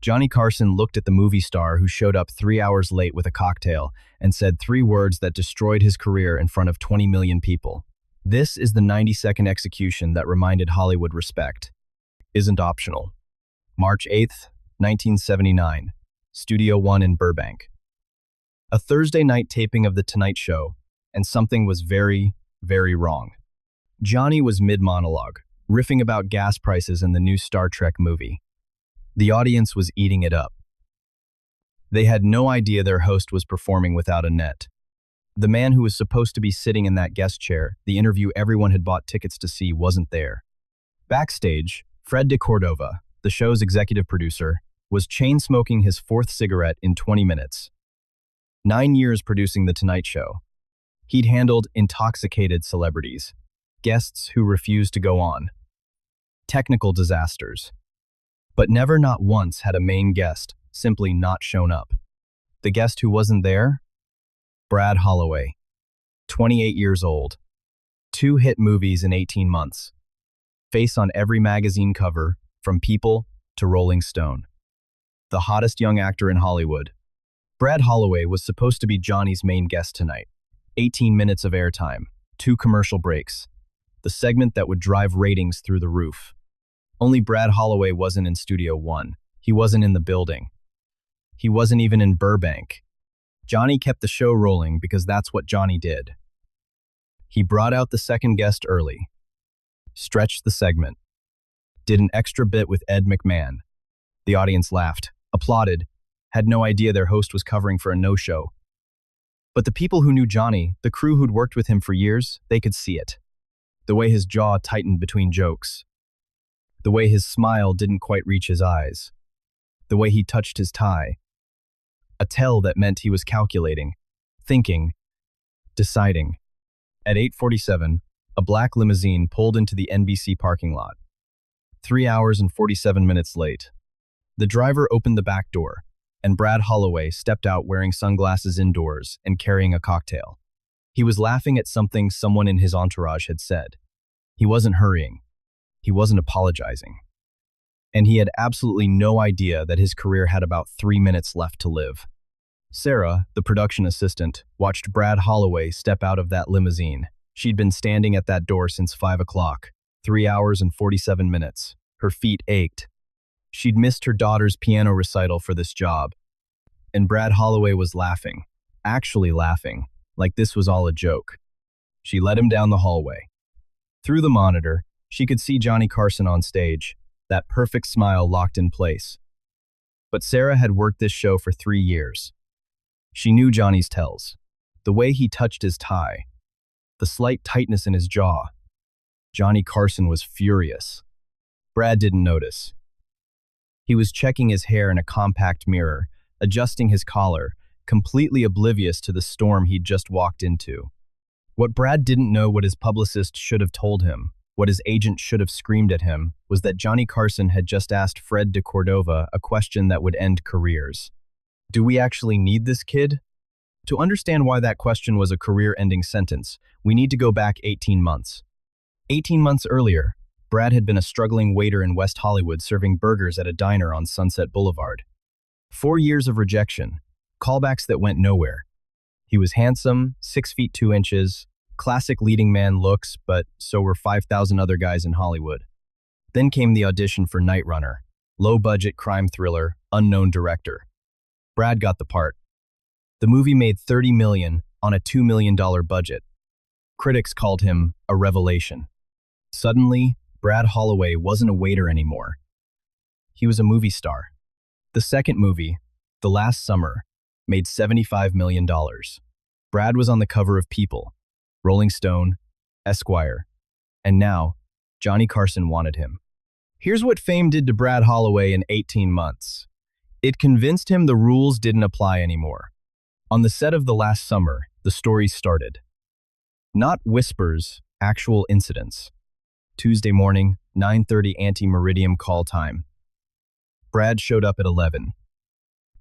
Johnny Carson looked at the movie star who showed up 3 hours late with a cocktail and said 3 words that destroyed his career in front of 20 million people. This is the 90-second execution that reminded Hollywood respect isn't optional. March 8th, 1979, Studio One in Burbank. A Thursday night taping of The Tonight Show, and something was very, very wrong. Johnny was mid-monologue, riffing about gas prices and the new Star Trek movie. The audience was eating it up. They had no idea their host was performing without a net. The man who was supposed to be sitting in that guest chair, the interview everyone had bought tickets to see, wasn't there. Backstage, Fred de Cordova, the show's executive producer, was chain-smoking his fourth cigarette in 20 minutes. 9 years producing The Tonight Show. He'd handled intoxicated celebrities, guests who refused to go on, technical disasters. But never not once had a main guest simply not shown up. The guest who wasn't there? Brad Holloway, 28 years old, 2 hit movies in 18 months, face on every magazine cover, from People to Rolling Stone. The hottest young actor in Hollywood. Brad Holloway was supposed to be Johnny's main guest tonight. 18 minutes of airtime, 2 commercial breaks, the segment that would drive ratings through the roof. Only Brad Holloway wasn't in Studio One. He wasn't in the building. He wasn't even in Burbank. Johnny kept the show rolling because that's what Johnny did. He brought out the second guest early, stretched the segment, did an extra bit with Ed McMahon. The audience laughed, applauded, had no idea their host was covering for a no-show. But the people who knew Johnny, the crew who'd worked with him for years, they could see it. The way his jaw tightened between jokes. The way his smile didn't quite reach his eyes. The way he touched his tie. A tell that meant he was calculating, thinking, deciding. At 8:47, a black limousine pulled into the NBC parking lot. 3 hours and 47 minutes late. The driver opened the back door, and Brad Holloway stepped out wearing sunglasses indoors and carrying a cocktail. He was laughing at something someone in his entourage had said. He wasn't hurrying. He wasn't apologizing. And he had absolutely no idea that his career had about 3 minutes left to live. Sarah, the production assistant, watched Brad Holloway step out of that limousine. She'd been standing at that door since 5 o'clock, 3 hours and 47 minutes. Her feet ached. She'd missed her daughter's piano recital for this job. And Brad Holloway was laughing, actually laughing, like this was all a joke. She led him down the hallway. Through the monitor, she could see Johnny Carson on stage, that perfect smile locked in place. But Sarah had worked this show for 3 years. She knew Johnny's tells, the way he touched his tie, the slight tightness in his jaw. Johnny Carson was furious. Brad didn't notice. He was checking his hair in a compact mirror, adjusting his collar, completely oblivious to the storm he'd just walked into. What Brad didn't know, what his publicist should have told him, what his agent should have screamed at him, was that Johnny Carson had just asked Fred de Cordova a question that would end careers. Do we actually need this kid? To understand why that question was a career-ending sentence, we need to go back 18 months. 18 months earlier, Brad had been a struggling waiter in West Hollywood serving burgers at a diner on Sunset Boulevard. 4 years of rejection, callbacks that went nowhere. He was handsome, 6 feet 2 inches, classic leading man looks, but so were 5,000 other guys in Hollywood. Then came the audition for Night Runner, low-budget crime thriller, unknown director. Brad got the part. The movie made $30 million on a $2 million budget. Critics called him a revelation. Suddenly, Brad Holloway wasn't a waiter anymore. He was a movie star. The second movie, The Last Summer, made $75 million. Brad was on the cover of People, Rolling Stone, Esquire, and now, Johnny Carson wanted him. Here's what fame did to Brad Holloway in 18 months. It convinced him the rules didn't apply anymore. On the set of The Last Summer, the story started. Not whispers, actual incidents. Tuesday morning, 9:30 ante-meridium call time. Brad showed up at 11.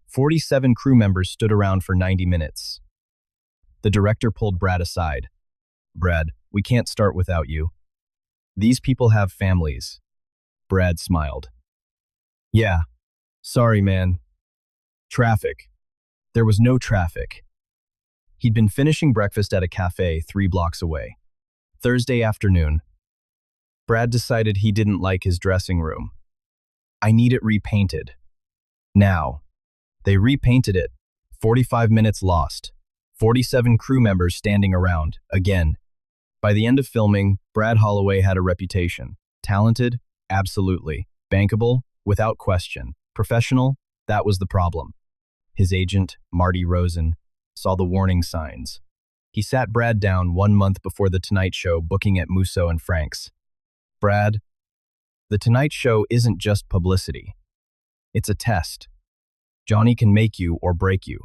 47 crew members stood around for 90 minutes. The director pulled Brad aside. Brad, we can't start without you. These people have families. Brad smiled. Yeah, Sorry, man. Traffic. There was no traffic. He'd been finishing breakfast at a cafe 3 blocks away. Thursday afternoon. Brad decided he didn't like his dressing room. I need it repainted. Now. They repainted it. 45 minutes lost. 47 crew members standing around, again. By the end of filming, Brad Holloway had a reputation. Talented? Absolutely. Bankable? Without question. Professional? That was the problem. His agent, Marty Rosen, saw the warning signs. He sat Brad down 1 month before The Tonight Show, booking at Musso and Frank's. Brad, The Tonight Show isn't just publicity. It's a test. Johnny can make you or break you.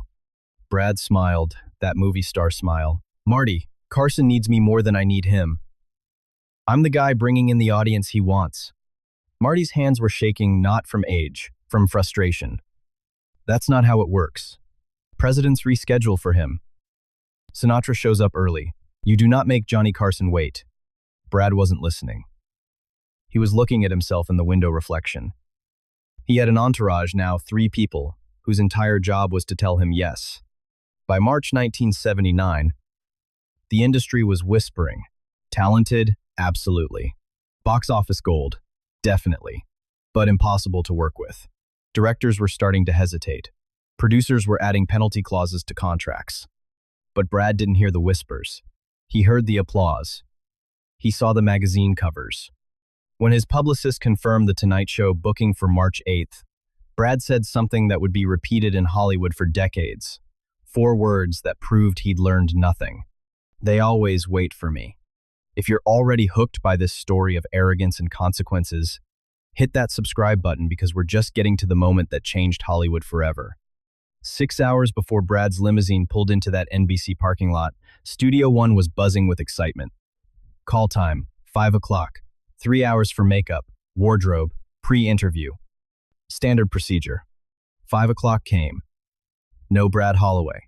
Brad smiled, that movie star smile. Marty, Carson needs me more than I need him. I'm the guy bringing in the audience he wants. Marty's hands were shaking not from age, from frustration. That's not how it works. Presidents reschedule for him. Sinatra shows up early. You do not make Johnny Carson wait. Brad wasn't listening. He was looking at himself in the window reflection. He had an entourage, now 3 people, whose entire job was to tell him yes. By March 1979, the industry was whispering. Talented? Absolutely. Box office gold? Definitely. But impossible to work with. Directors were starting to hesitate. Producers were adding penalty clauses to contracts. But Brad didn't hear the whispers. He heard the applause. He saw the magazine covers. When his publicist confirmed The Tonight Show booking for March 8th, Brad said something that would be repeated in Hollywood for decades. 4 words that proved he'd learned nothing. They always wait for me. If you're already hooked by this story of arrogance and consequences, hit that subscribe button because we're just getting to the moment that changed Hollywood forever. 6 hours before Brad's limousine pulled into that NBC parking lot, Studio One was buzzing with excitement. Call time, 5 o'clock. 3 hours for makeup, wardrobe, pre-interview. Standard procedure. 5 o'clock came. No Brad Holloway.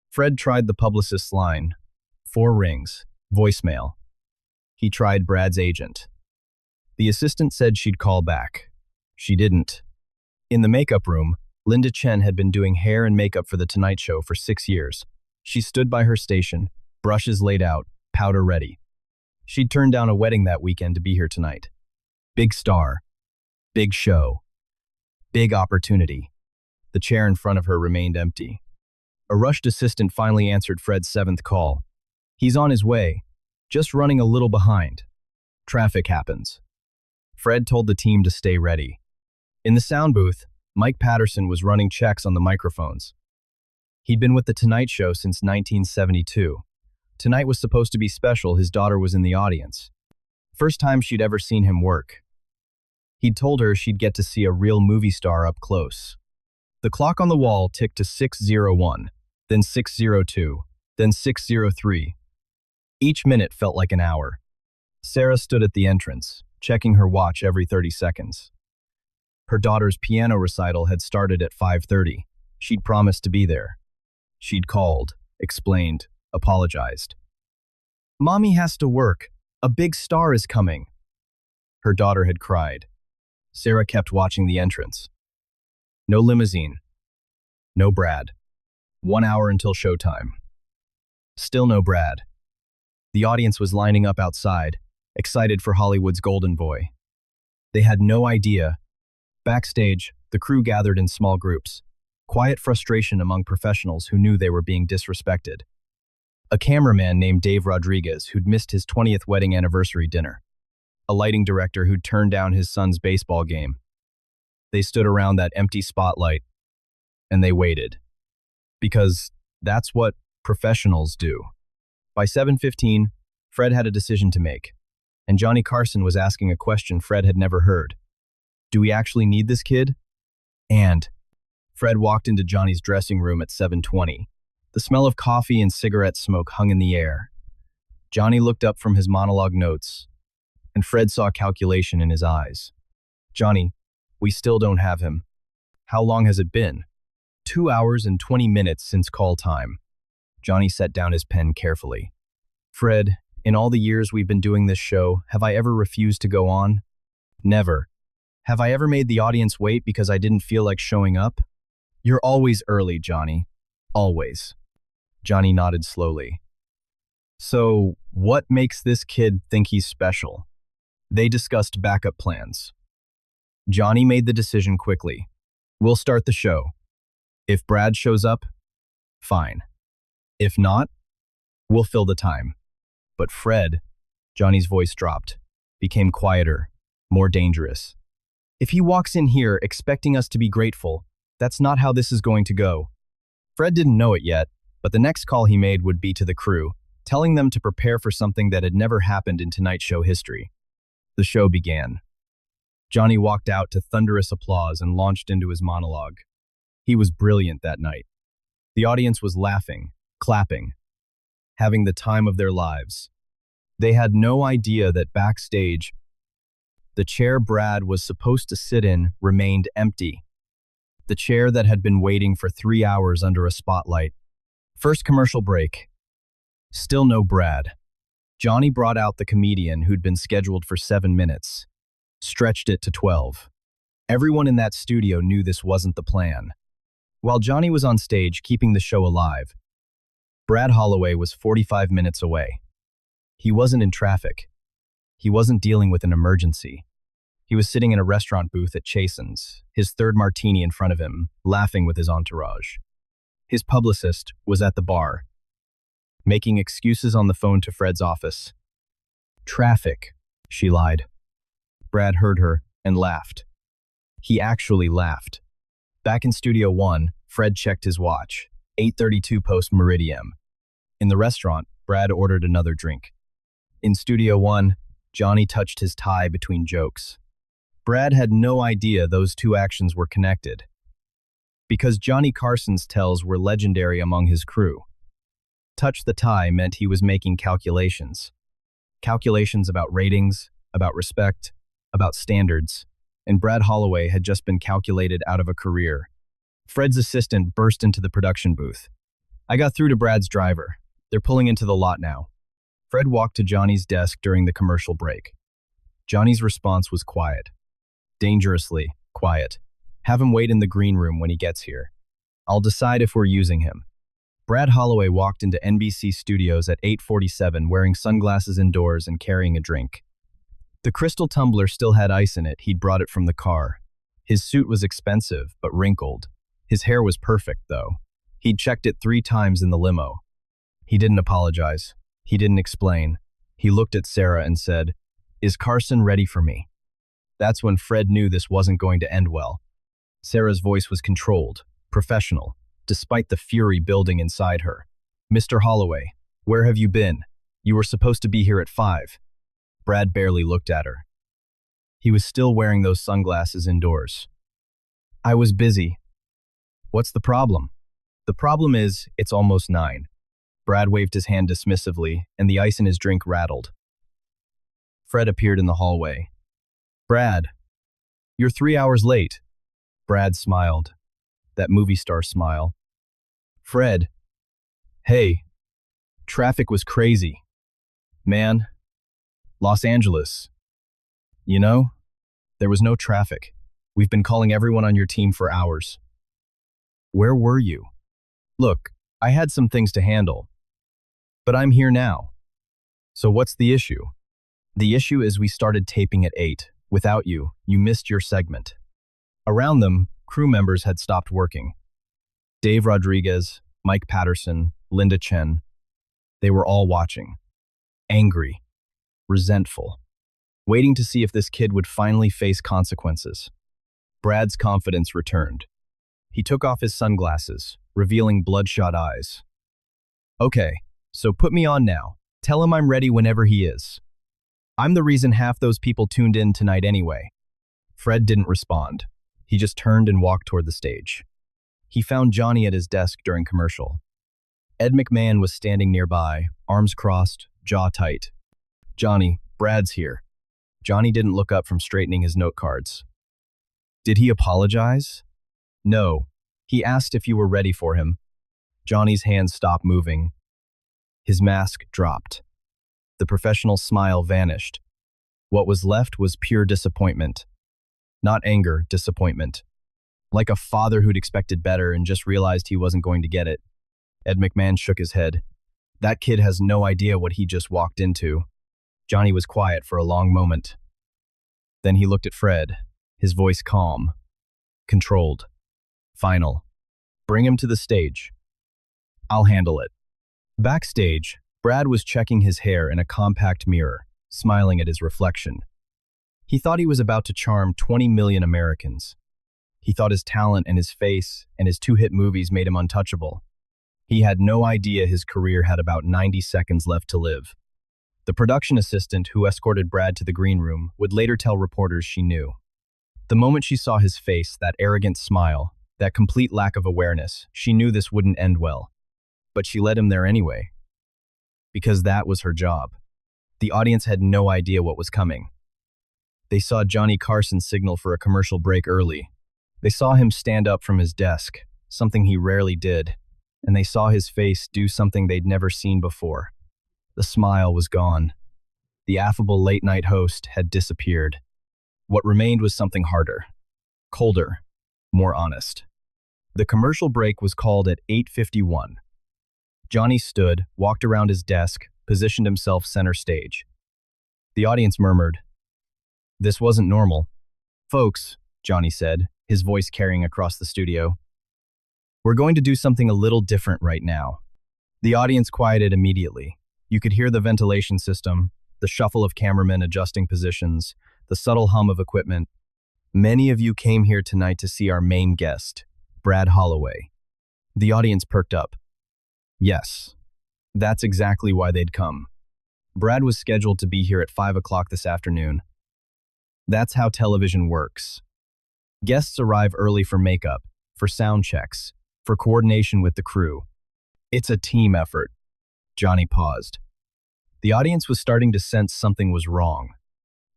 Fred tried the publicist's line. 4 rings. Voicemail. He tried Brad's agent. The assistant said she'd call back. She didn't. In the makeup room, Linda Chen had been doing hair and makeup for The Tonight Show for 6 years. She stood by her station, brushes laid out, powder ready. She'd turned down a wedding that weekend to be here tonight. Big star. Big show. Big opportunity. The chair in front of her remained empty. A rushed assistant finally answered Fred's 7th call. He's on his way, just running a little behind. Traffic happens. Fred told the team to stay ready. In the sound booth, Mike Patterson was running checks on the microphones. He'd been with The Tonight Show since 1972. Tonight was supposed to be special. His daughter was in the audience. First time she'd ever seen him work. He'd told her she'd get to see a real movie star up close. The clock on the wall ticked to 6:01, then 6:02, then 6:03. Each minute felt like an hour. Sarah stood at the entrance, checking her watch every 30 seconds. Her daughter's piano recital had started at 5:30. She'd promised to be there. She'd called, explained, apologized. Mommy has to work. A big star is coming. Her daughter had cried. Sarah kept watching the entrance. No limousine. No Brad. 1 hour until showtime. Still no Brad. The audience was lining up outside, excited for Hollywood's golden boy. They had no idea. Backstage, the crew gathered in small groups. Quiet frustration among professionals who knew they were being disrespected. A cameraman named Dave Rodriguez who'd missed his 20th wedding anniversary dinner. A lighting director who'd turned down his son's baseball game. They stood around that empty spotlight, and they waited. Because that's what professionals do. By 7:15, Fred had a decision to make, and Johnny Carson was asking a question Fred had never heard. Do we actually need this kid? And Fred walked into Johnny's dressing room at 7:20. The smell of coffee and cigarette smoke hung in the air. Johnny looked up from his monologue notes, and Fred saw calculation in his eyes. Johnny, we still don't have him. How long has it been? 2 hours and 20 minutes since call time. Johnny set down his pen carefully. Fred, in all the years we've been doing this show, have I ever refused to go on? Never. Have I ever made the audience wait because I didn't feel like showing up? You're always early, Johnny. Always. Johnny nodded slowly. So, what makes this kid think he's special? They discussed backup plans. Johnny made the decision quickly. We'll start the show. If Brad shows up, fine. If not, we'll fill the time. But Fred, Johnny's voice dropped, became quieter, more dangerous. If he walks in here expecting us to be grateful, that's not how this is going to go. Fred didn't know it yet, but the next call he made would be to the crew, telling them to prepare for something that had never happened in Tonight Show history. The show began. Johnny walked out to thunderous applause and launched into his monologue. He was brilliant that night. The audience was laughing, clapping, having the time of their lives. They had no idea that backstage, the chair Brad was supposed to sit in remained empty. The chair that had been waiting for 3 hours under a spotlight. First commercial break. Still no Brad. Johnny brought out the comedian who'd been scheduled for 7 minutes, stretched it to 12. Everyone in that studio knew this wasn't the plan. While Johnny was on stage keeping the show alive, Brad Holloway was 45 minutes away. He wasn't in traffic. He wasn't dealing with an emergency. He was sitting in a restaurant booth at Chasen's, his third martini in front of him, laughing with his entourage. His publicist was at the bar, making excuses on the phone to Fred's office. Traffic, she lied. Brad heard her and laughed. He actually laughed. Back in Studio 1, Fred checked his watch, 8:32 post-meridian. In the restaurant, Brad ordered another drink. In Studio 1, Johnny touched his tie between jokes. Brad had no idea those two actions were connected, because Johnny Carson's tells were legendary among his crew. Touch the tie meant he was making calculations. Calculations about ratings, about respect, about standards, and Brad Holloway had just been calculated out of a career. Fred's assistant burst into the production booth. I got through to Brad's driver. They're pulling into the lot now. Fred walked to Johnny's desk during the commercial break. Johnny's response was quiet. Dangerously quiet. Have him wait in the green room when he gets here. I'll decide if we're using him. Brad Holloway walked into NBC Studios at 8:47 wearing sunglasses indoors and carrying a drink. The crystal tumbler still had ice in it. He'd brought it from the car. His suit was expensive, but wrinkled. His hair was perfect, though. He'd checked it 3 times in the limo. He didn't apologize. He didn't explain. He looked at Sarah and said, "Is Carson ready for me?" That's when Fred knew this wasn't going to end well. Sarah's voice was controlled, professional, despite the fury building inside her. "Mr. Holloway, where have you been? You were supposed to be here at 5. Brad barely looked at her. He was still wearing those sunglasses indoors. "I was busy." "What's the problem?" "The problem is, it's almost 9. Brad waved his hand dismissively, and the ice in his drink rattled. Fred appeared in the hallway. "Brad, you're 3 hours late." Brad smiled, that movie star smile. "Fred, hey, traffic was crazy. Man, Los Angeles. You know, there was no traffic. We've been calling everyone on your team for hours." "Where were you?" "Look, I had some things to handle. But I'm here now." "So what's the issue?" "The issue is we started taping at 8. Without you, you missed your segment." Around them, crew members had stopped working. Dave Rodriguez, Mike Patterson, Linda Chen. They were all watching. Angry. Resentful. Waiting to see if this kid would finally face consequences. Brad's confidence returned. He took off his sunglasses, revealing bloodshot eyes. "Okay, so put me on now. Tell him I'm ready whenever he is. I'm the reason half those people tuned in tonight anyway." Fred didn't respond. He just turned and walked toward the stage. He found Johnny at his desk during commercial. Ed McMahon was standing nearby, arms crossed, jaw tight. "Johnny, Brad's here." Johnny didn't look up from straightening his note cards. "Did he apologize?" "No. He asked if you were ready for him." Johnny's hands stopped moving. His mask dropped. The professional smile vanished. What was left was pure disappointment. Not anger, disappointment. Like a father who'd expected better and just realized he wasn't going to get it. Ed McMahon shook his head. That kid has no idea what he just walked into. Johnny was quiet for a long moment. Then he looked at Fred, his voice calm, controlled, final. Bring him to the stage. I'll handle it. Backstage, Brad was checking his hair in a compact mirror, smiling at his reflection. He thought he was about to charm 20 million Americans. He thought his talent and his face and his two hit movies made him untouchable. He had no idea his career had about 90 seconds left to live. The production assistant who escorted Brad to the green room would later tell reporters she knew. The moment she saw his face, that arrogant smile, that complete lack of awareness, she knew this wouldn't end well. But she led him there anyway. Because that was her job. The audience had no idea what was coming. They saw Johnny Carson signal for a commercial break early. They saw him stand up from his desk, something he rarely did, and they saw his face do something they'd never seen before. The smile was gone. The affable late-night host had disappeared. What remained was something harder, colder, more honest. The commercial break was called at 8:51. Johnny stood, walked around his desk, positioned himself center stage. The audience murmured. This wasn't normal. Folks, Johnny said, his voice carrying across the studio. We're going to do something a little different right now. The audience quieted immediately. You could hear the ventilation system, the shuffle of cameramen adjusting positions, the subtle hum of equipment. Many of you came here tonight to see our main guest, Brad Holloway. The audience perked up. Yes, that's exactly why they'd come. Brad was scheduled to be here at 5 o'clock this afternoon. That's how television works. Guests arrive early for makeup, for sound checks, for coordination with the crew. It's a team effort. Johnny paused. The audience was starting to sense something was wrong.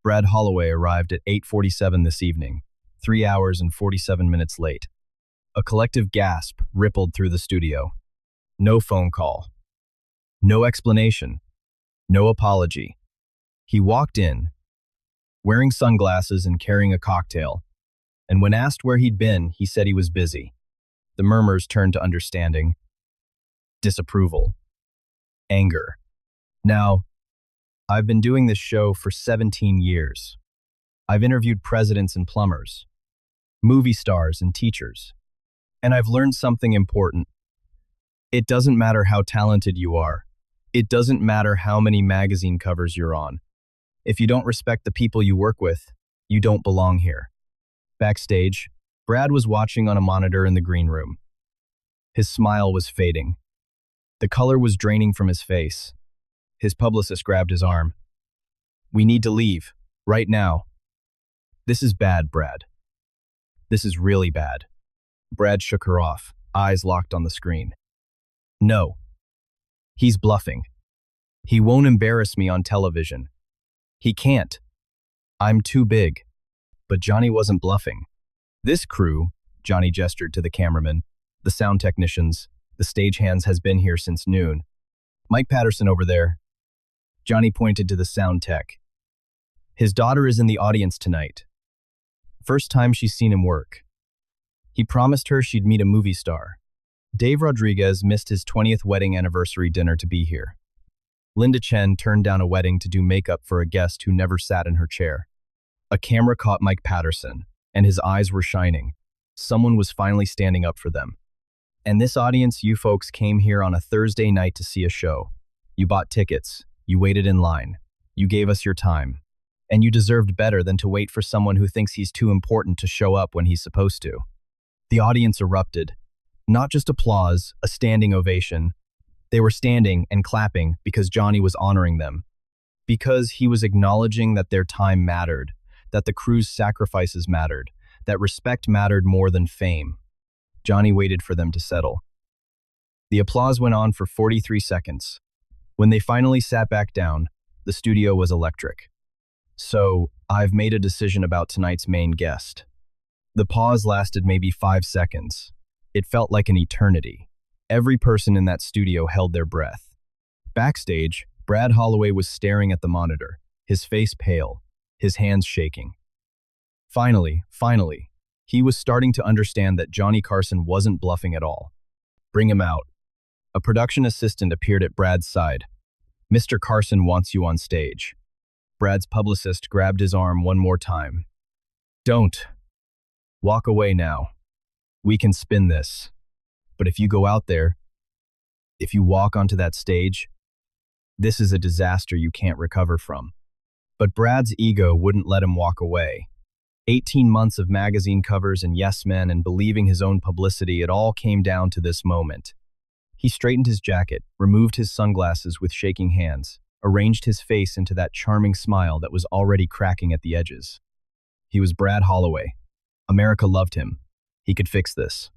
Brad Holloway arrived at 8:47 this evening, 3 hours and 47 minutes late. A collective gasp rippled through the studio. No phone call. No explanation. No apology. He walked in, wearing sunglasses and carrying a cocktail, and when asked where he'd been, he said he was busy. The murmurs turned to understanding, disapproval, anger. Now, I've been doing this show for 17 years. I've interviewed presidents and plumbers, movie stars and teachers, and I've learned something important. It doesn't matter how talented you are. It doesn't matter how many magazine covers you're on. If you don't respect the people you work with, you don't belong here. Backstage, Brad was watching on a monitor in the green room. His smile was fading. The color was draining from his face. His publicist grabbed his arm. We need to leave, right now. This is bad, Brad. This is really bad. Brad shook her off, eyes locked on the screen. No. He's bluffing. He won't embarrass me on television. He can't. I'm too big. But Johnny wasn't bluffing. This crew, Johnny gestured to the cameraman, the sound technicians, the stagehands has been here since noon. Mike Patterson over there. Johnny pointed to the sound tech. His daughter is in the audience tonight. First time she's seen him work. He promised her she'd meet a movie star. Dave Rodriguez missed his 20th wedding anniversary dinner to be here. Linda Chen turned down a wedding to do makeup for a guest who never sat in her chair. A camera caught Mike Patterson, and his eyes were shining. Someone was finally standing up for them. And this audience, you folks came here on a Thursday night to see a show. You bought tickets. You waited in line. You gave us your time. And you deserved better than to wait for someone who thinks he's too important to show up when he's supposed to. The audience erupted. Not just applause, a standing ovation. They were standing and clapping because Johnny was honoring them. Because he was acknowledging that their time mattered, that the crew's sacrifices mattered, that respect mattered more than fame. Johnny waited for them to settle. The applause went on for 43 seconds. When they finally sat back down, the studio was electric. So, I've made a decision about tonight's main guest. The pause lasted maybe 5 seconds. It felt like an eternity. Every person in that studio held their breath. Backstage, Brad Holloway was staring at the monitor, his face pale, his hands shaking. Finally, he was starting to understand that Johnny Carson wasn't bluffing at all. Bring him out. A production assistant appeared at Brad's side. Mr. Carson wants you on stage. Brad's publicist grabbed his arm one more time. Don't. Walk away now. We can spin this. But if you go out there, if you walk onto that stage, this is a disaster you can't recover from. But Brad's ego wouldn't let him walk away. 18 months of magazine covers and yes men and believing his own publicity, it all came down to this moment. He straightened his jacket, removed his sunglasses with shaking hands, arranged his face into that charming smile that was already cracking at the edges. He was Brad Holloway. America loved him. He could fix this.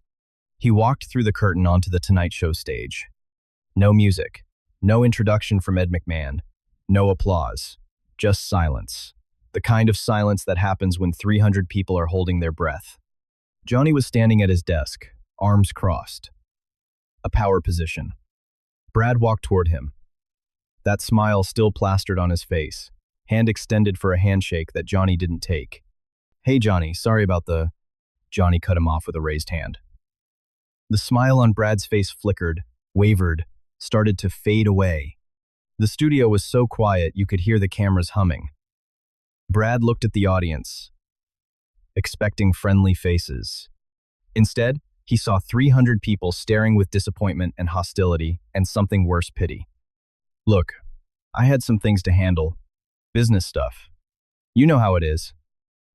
He walked through the curtain onto the Tonight Show stage. No music, no introduction from Ed McMahon, no applause, just silence. The kind of silence that happens when 300 people are holding their breath. Johnny was standing at his desk, arms crossed. A power position. Brad walked toward him. That smile still plastered on his face, hand extended for a handshake that Johnny didn't take. Hey Johnny, sorry about the... Johnny cut him off with a raised hand. The smile on Brad's face flickered, wavered, started to fade away. The studio was so quiet you could hear the cameras humming. Brad looked at the audience, expecting friendly faces. Instead, he saw 300 people staring with disappointment and hostility and something worse, pity. Look, I had some things to handle. Business stuff. You know how it is.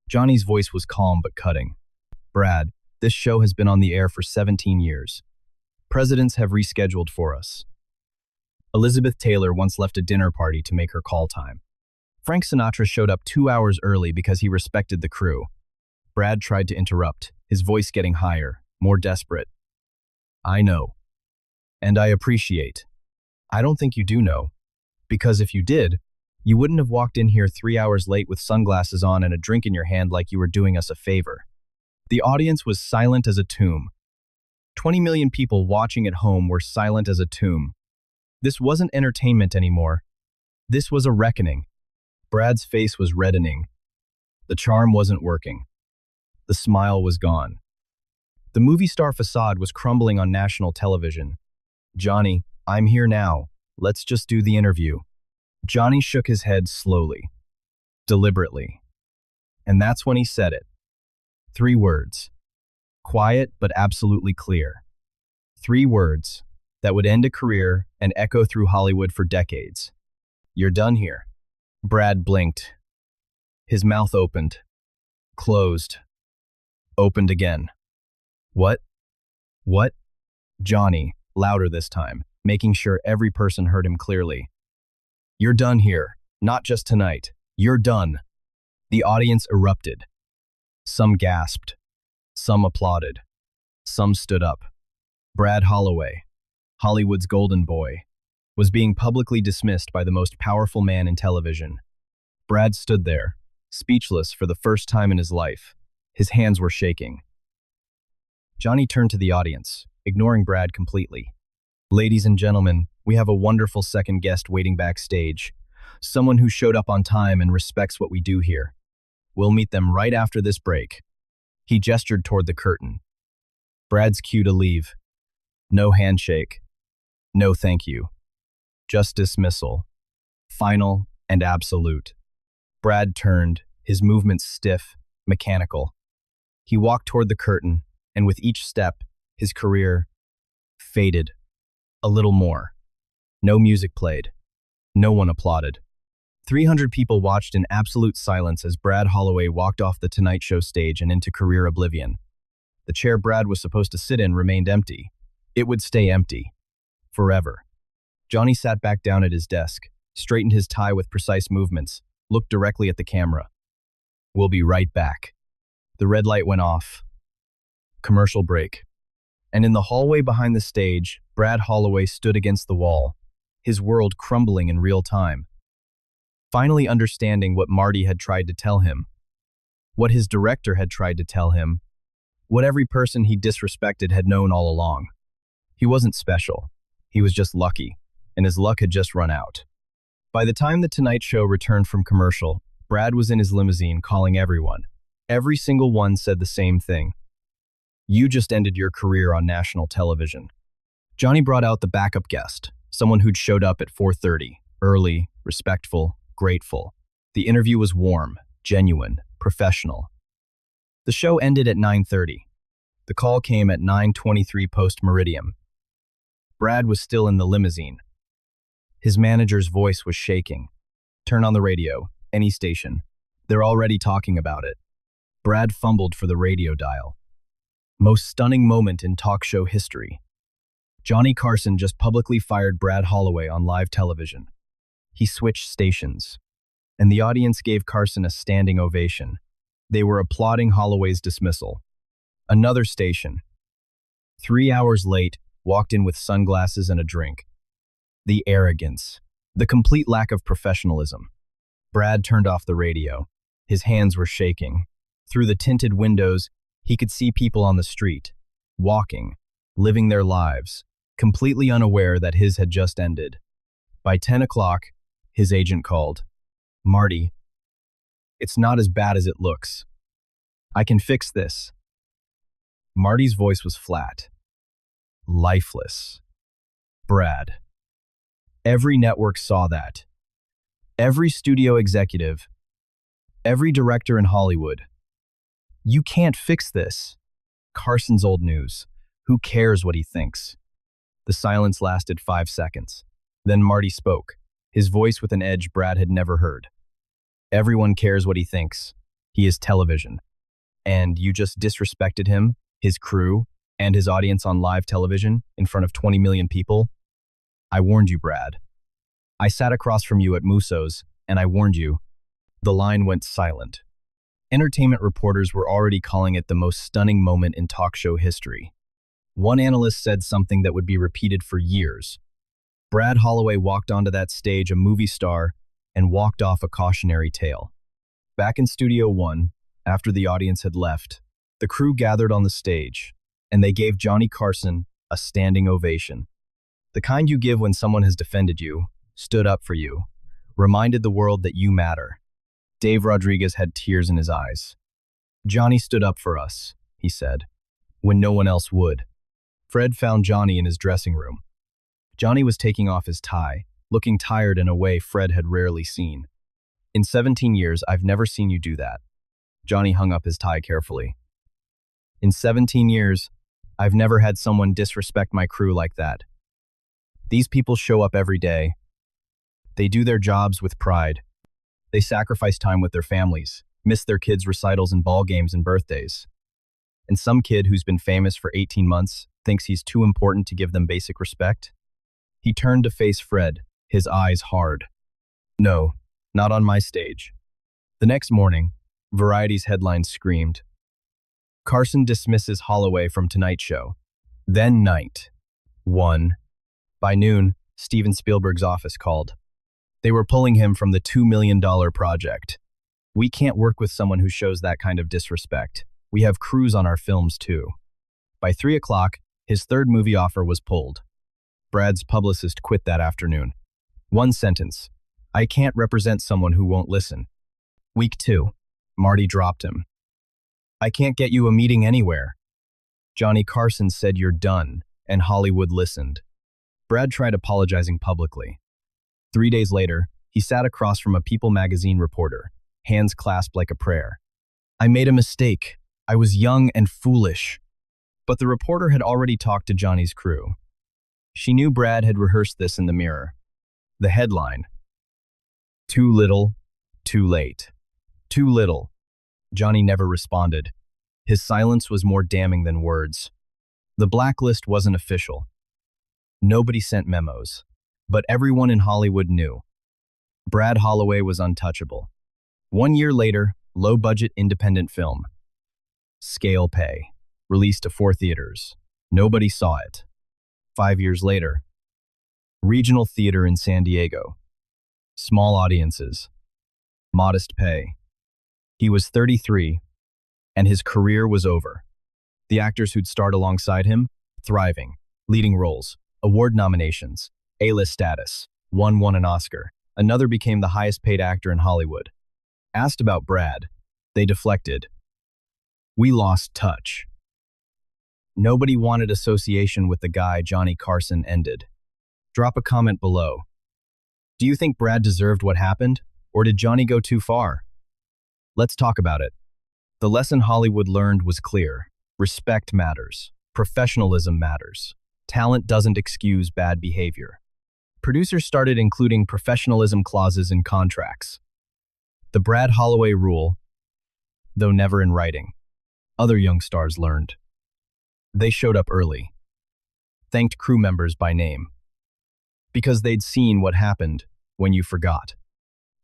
Johnny's voice was calm but cutting. Brad, this show has been on the air for 17 years. Presidents have rescheduled for us. Elizabeth Taylor once left a dinner party to make her call time. Frank Sinatra showed up 2 hours early because he respected the crew. Brad tried to interrupt, his voice getting higher, more desperate. I know. And I appreciate. I don't think you do know. Because if you did, you wouldn't have walked in here 3 hours late with sunglasses on and a drink in your hand like you were doing us a favor. The audience was silent as a tomb. 20 million people watching at home were silent as a tomb. This wasn't entertainment anymore. This was a reckoning. Brad's face was reddening. The charm wasn't working. The smile was gone. The movie star facade was crumbling on national television. Johnny, I'm here now. Let's just do the interview. Johnny shook his head slowly, deliberately. And that's when he said it. 3 words. Quiet but absolutely clear. 3 words that would end a career and echo through Hollywood for decades. You're done here. Brad blinked. His mouth opened, closed, opened again. What? What? Johnny, louder this time, making sure every person heard him clearly. You're done here, not just tonight. You're done. The audience erupted. Some gasped. Some applauded. Some stood up. Brad Holloway, Hollywood's golden boy, was being publicly dismissed by the most powerful man in television. Brad stood there, speechless for the first time in his life. His hands were shaking. Johnny turned to the audience, ignoring Brad completely. Ladies and gentlemen, we have a wonderful second guest waiting backstage. Someone who showed up on time and respects what we do here. We'll meet them right after this break. He gestured toward the curtain. Brad's cue to leave. No handshake. No thank you. Just dismissal. Final and absolute. Brad turned, his movements stiff, mechanical. He walked toward the curtain, and with each step, his career faded. A little more. No music played. No one applauded. 300 people watched in absolute silence as Brad Holloway walked off the Tonight Show stage and into career oblivion. The chair Brad was supposed to sit in remained empty. It would stay empty. Forever. Johnny sat back down at his desk, straightened his tie with precise movements, looked directly at the camera. We'll be right back. The red light went off. Commercial break. And in the hallway behind the stage, Brad Holloway stood against the wall, his world crumbling in real time. Finally understanding what Marty had tried to tell him, what his director had tried to tell him, what every person he disrespected had known all along. He wasn't special. He was just lucky, and his luck had just run out. By the time the Tonight Show returned from commercial, Brad was in his limousine calling everyone. Every single one said the same thing. You just ended your career on national television. Johnny brought out the backup guest, someone who'd showed up at 4:30, early, respectful, grateful. The interview was warm, genuine, professional. The show ended at 9:30. The call came at 9:23 post-meridium. Brad was still in the limousine. His manager's voice was shaking. Turn on the radio, any station. They're already talking about it. Brad fumbled for the radio dial. Most stunning moment in talk show history. Johnny Carson just publicly fired Brad Holloway on live television. He switched stations, and the audience gave Carson a standing ovation. They were applauding Holloway's dismissal. Another station, 3 hours late, walked in with sunglasses and a drink. The arrogance, the complete lack of professionalism. Brad turned off the radio. His hands were shaking. Through the tinted windows, he could see people on the street, walking, living their lives, completely unaware that his had just ended. By 10 o'clock, his agent called. Marty, it's not as bad as it looks. I can fix this. Marty's voice was flat, lifeless. Brad. Every network saw that. Every studio executive, every director in Hollywood. You can't fix this. Carson's old news. Who cares what he thinks? The silence lasted 5 seconds. Then Marty spoke, his voice with an edge Brad had never heard. Everyone cares what he thinks. He is television. And you just disrespected him, his crew, and his audience on live television in front of 20 million people? I warned you, Brad. I sat across from you at Musso's, and I warned you. The line went silent. Entertainment reporters were already calling it the most stunning moment in talk show history. One analyst said something that would be repeated for years. Brad Holloway walked onto that stage a movie star and walked off a cautionary tale. Back in Studio One, after the audience had left, the crew gathered on the stage, and they gave Johnny Carson a standing ovation. The kind you give when someone has defended you, stood up for you, reminded the world that you matter. Dave Rodriguez had tears in his eyes. Johnny stood up for us, he said, when no one else would. Fred found Johnny in his dressing room. Johnny was taking off his tie, looking tired in a way Fred had rarely seen. In 17 years, I've never seen you do that. Johnny hung up his tie carefully. In 17 years, I've never had someone disrespect my crew like that. These people show up every day. They do their jobs with pride. They sacrifice time with their families, miss their kids' recitals and ball games and birthdays. And some kid who's been famous for 18 months thinks he's too important to give them basic respect? He turned to face Fred, his eyes hard. No, not on my stage. The next morning, Variety's headlines screamed, Carson dismisses Holloway from Tonight Show. Then night. 1. By noon, Steven Spielberg's office called. They were pulling him from the $2 million project. We can't work with someone who shows that kind of disrespect. We have crews on our films too. By 3 o'clock, his third movie offer was pulled. Brad's publicist quit that afternoon. One sentence. I can't represent someone who won't listen. Week 2. Marty dropped him. I can't get you a meeting anywhere. Johnny Carson said you're done, and Hollywood listened. Brad tried apologizing publicly. 3 days later, he sat across from a People magazine reporter, hands clasped like a prayer. I made a mistake. I was young and foolish. But the reporter had already talked to Johnny's crew. She knew Brad had rehearsed this in the mirror. The headline. Too little, too late. Too little. Johnny never responded. His silence was more damning than words. The blacklist wasn't official. Nobody sent memos. But everyone in Hollywood knew. Brad Holloway was untouchable. 1 year later, low-budget independent film. Scale Pay. Released to 4 theaters. Nobody saw it. 5 years later. Regional theater in San Diego. Small audiences. Modest pay. He was 33, and his career was over. The actors who'd starred alongside him, thriving, leading roles, award nominations, A-list status. One won an Oscar. Another became the highest paid actor in Hollywood. Asked about Brad, they deflected. We lost touch. Nobody wanted association with the guy Johnny Carson ended. Drop a comment below. Do you think Brad deserved what happened, or did Johnny go too far? Let's talk about it. The lesson Hollywood learned was clear. Respect matters. Professionalism matters. Talent doesn't excuse bad behavior. Producers started including professionalism clauses in contracts. The Brad Holloway rule, though never in writing. Other young stars learned. They showed up early, thanked crew members by name, because they'd seen what happened when you forgot.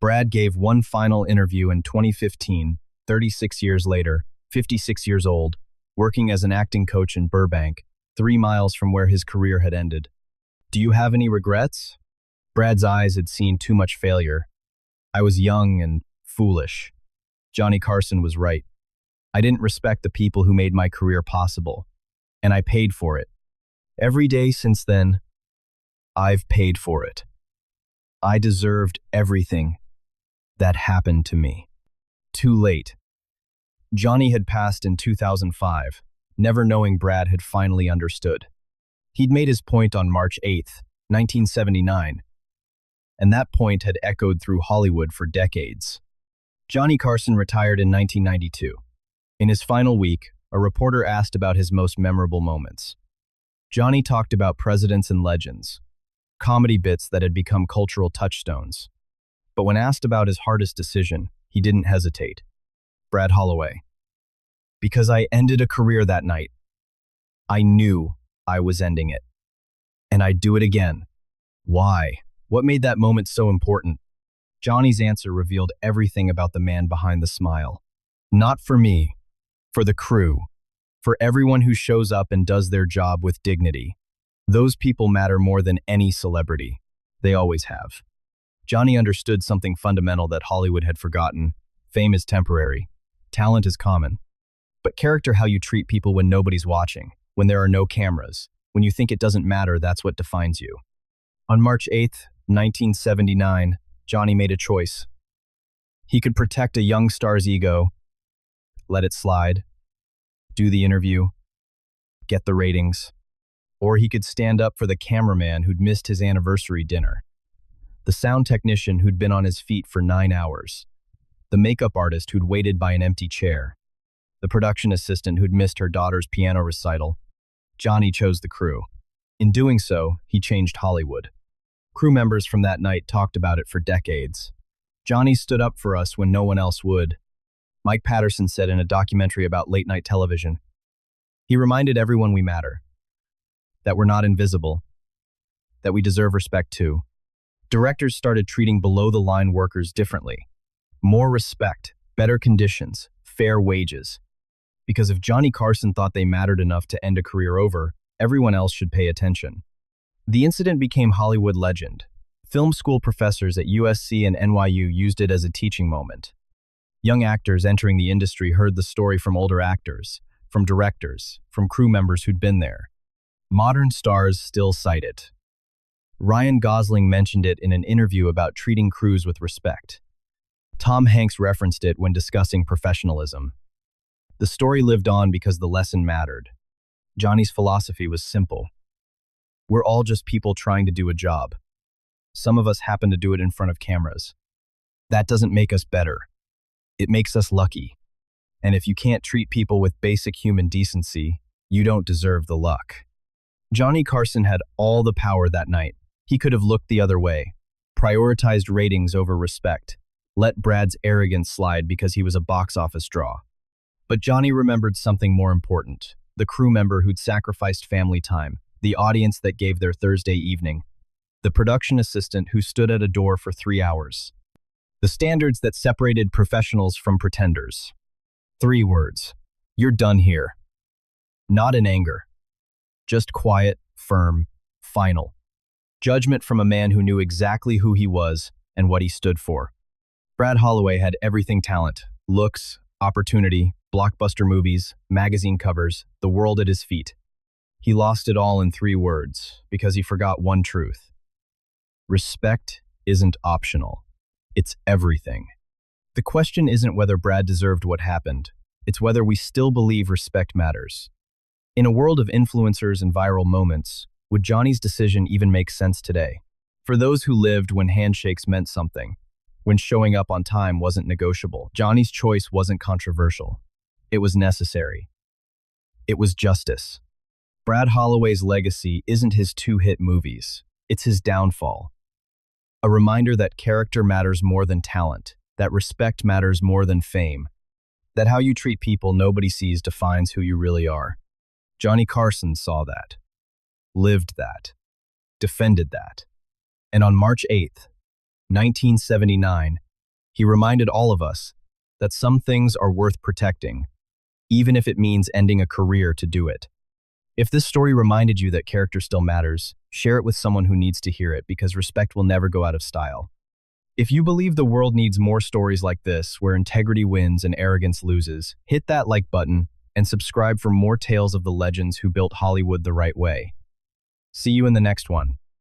Brad gave one final interview in 2015, 36 years later, 56 years old, working as an acting coach in Burbank, 3 miles from where his career had ended. Do you have any regrets? Brad's eyes had seen too much failure. I was young and foolish. Johnny Carson was right. I didn't respect the people who made my career possible, and I paid for it. Every day since then, I've paid for it. I deserved everything that happened to me. Too late. Johnny had passed in 2005, never knowing Brad had finally understood. He'd made his point on March 8th, 1979, and that point had echoed through Hollywood for decades. Johnny Carson retired in 1992. In his final week, a reporter asked about his most memorable moments. Johnny talked about presidents and legends, comedy bits that had become cultural touchstones. But when asked about his hardest decision, he didn't hesitate. Brad Holloway. Because I ended a career that night. I knew I was ending it. And I'd do it again. Why? What made that moment so important? Johnny's answer revealed everything about the man behind the smile. Not for me, for the crew, for everyone who shows up and does their job with dignity. Those people matter more than any celebrity. They always have. Johnny understood something fundamental that Hollywood had forgotten. Fame is temporary. Talent is common. But character, how you treat people when nobody's watching, when there are no cameras, when you think it doesn't matter, that's what defines you. On March 8th, 1979, Johnny made a choice. He could protect a young star's ego, let it slide, do the interview, get the ratings, or he could stand up for the cameraman who'd missed his anniversary dinner, the sound technician who'd been on his feet for 9 hours, the makeup artist who'd waited by an empty chair, the production assistant who'd missed her daughter's piano recital. Johnny chose the crew. In doing so, he changed Hollywood. Crew members from that night talked about it for decades. Johnny stood up for us when no one else would. Mike Patterson said in a documentary about late-night television, he reminded everyone we matter, that we're not invisible, that we deserve respect too. Directors started treating below-the-line workers differently. More respect, better conditions, fair wages. Because if Johnny Carson thought they mattered enough to end a career over, everyone else should pay attention. The incident became Hollywood legend. Film school professors at USC and NYU used it as a teaching moment. Young actors entering the industry heard the story from older actors, from directors, from crew members who'd been there. Modern stars still cite it. Ryan Gosling mentioned it in an interview about treating crews with respect. Tom Hanks referenced it when discussing professionalism. The story lived on because the lesson mattered. Johnny's philosophy was simple. We're all just people trying to do a job. Some of us happen to do it in front of cameras. That doesn't make us better. It makes us lucky. And if you can't treat people with basic human decency, you don't deserve the luck. Johnny Carson had all the power that night. He could have looked the other way, prioritized ratings over respect, let Brad's arrogance slide because he was a box office draw. But Johnny remembered something more important, the crew member who'd sacrificed family time, the audience that gave their Thursday evening, the production assistant who stood at a door for 3 hours, the standards that separated professionals from pretenders. 3 words. You're done here. Not in anger. Just quiet, firm, final. Judgment from a man who knew exactly who he was and what he stood for. Brad Holloway had everything: talent, looks, opportunity, blockbuster movies, magazine covers, the world at his feet. He lost it all in 3 words because he forgot one truth. Respect isn't optional. It's everything. The question isn't whether Brad deserved what happened. It's whether we still believe respect matters. In a world of influencers and viral moments, would Johnny's decision even make sense today? For those who lived when handshakes meant something, when showing up on time wasn't negotiable, Johnny's choice wasn't controversial. It was necessary. It was justice. Brad Holloway's legacy isn't his two-hit movies. It's his downfall. A reminder that character matters more than talent, that respect matters more than fame, that how you treat people nobody sees defines who you really are. Johnny Carson saw that, lived that, defended that. And on March 8th, 1979, he reminded all of us that some things are worth protecting, even if it means ending a career to do it. If this story reminded you that character still matters, share it with someone who needs to hear it because respect will never go out of style. If you believe the world needs more stories like this, where integrity wins and arrogance loses, hit that like button and subscribe for more tales of the legends who built Hollywood the right way. See you in the next one.